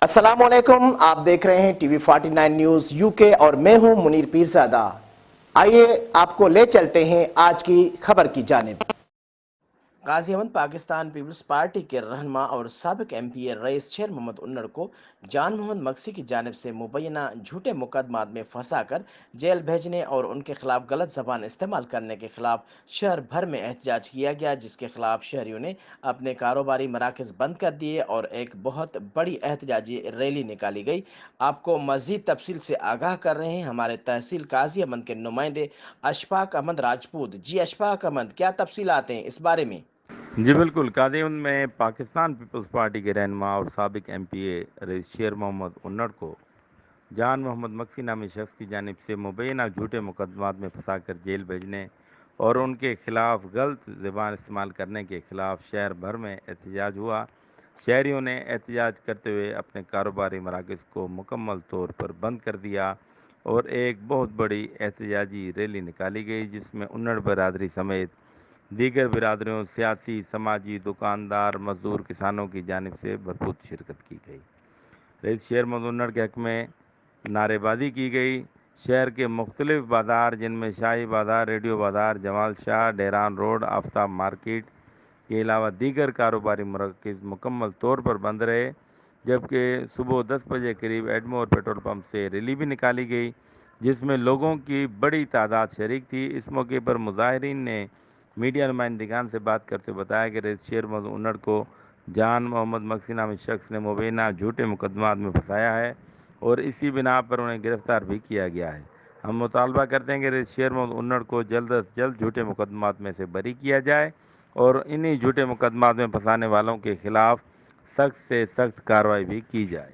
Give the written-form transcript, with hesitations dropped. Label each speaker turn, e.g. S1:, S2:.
S1: अस्सलामुअलैकुम, आप देख रहे हैं टीवी 49 न्यूज यूके और मैं हूं मुनीर पीरजादा। आइए आपको ले चलते हैं आज की खबर की जानिब। गाजियाबाद पाकिस्तान पीपल्स पार्टी के रहनुमा और साबिक MP रईस शेर मोहम्मद उन्नड़ को जान मोहम्मद मक्सी की जानिब से मुबैना झूठे मुकदमात में फंसाकर जेल भेजने और उनके खिलाफ गलत जबान इस्तेमाल करने के खिलाफ शहर भर में एहतजाज किया गया, जिसके खिलाफ शहरियों ने अपने कारोबारी मराकज़ बंद कर दिए और एक बहुत बड़ी एहतजाजी रैली निकाली गई। आपको मज़ीद तफसील से आगाह कर रहे हैं हमारे तहसील गाजियाबाद के नुमाइंदे अशफाक अहमद राजपूत। जी अशफाक अहमद, क्या तफसीलात हैं इस बारे में?
S2: जी बिल्कुल। कादियाबाद में पाकिस्तान पीपल्स पार्टी के रहनुमा और साबिक MP रईस शेर मोहम्मद उन्नड़ को जान मोहम्मद मक्सी नामी शख्स की जानिब से मुबैना झूठे मुकदमात में फंसाकर जेल भेजने और उनके खिलाफ गलत ज़बान इस्तेमाल करने के खिलाफ शहर भर में एहतजाज हुआ। शहरियों ने एहतजाज करते हुए अपने कारोबारी मराकज़ को मुकम्मल तौर पर बंद कर दिया और एक बहुत बड़ी एहतजाजी रैली निकाली गई, जिसमें उन्नड़ बरादरी समेत दीगर बिरादरियों, सियासी, समाजी, दुकानदार, मजदूर, किसानों की जानिब से भरपूर शिरकत की गई। रईस शेर मोहम्मद उन्नड़ के हक में नारेबाजी की गई। शहर के मुख्तलिफ बाज़ार, जिनमें शाही बाज़ार, रेडियो बाज़ार, जमाल शाह, डेरान रोड, आफ्ताब मार्केट के अलावा दीगर कारोबारी मराकज़ मुकम्मल तौर पर बंद रहे, जबकि सुबह 10 बजे करीब एडमोर पेट्रोल पंप से रैली भी निकाली गई, जिसमें लोगों की बड़ी तादाद शरीक थी। इस मौके पर मुजाहिरीन ने मीडिया नुमाइंदगान से बात करते हुए बताया कि रईस शेर मोहम्मद उन्नड़ को जान मोहम्मद मक्सी नामी शख्स ने मुबैना झूठे मुकदमात में फंसाया है और इसी बिना पर उन्हें गिरफ्तार भी किया गया है। हम मुतालबा करते हैं कि रईस शेर मोहम्मद उन्नड़ को जल्द अज जल्द झूठे मुकदमात में से बरी किया जाए और इन्हीं झूठे मुकदमात में फंसाने वालों के खिलाफ सख्त से सख्त कार्रवाई भी की जाए।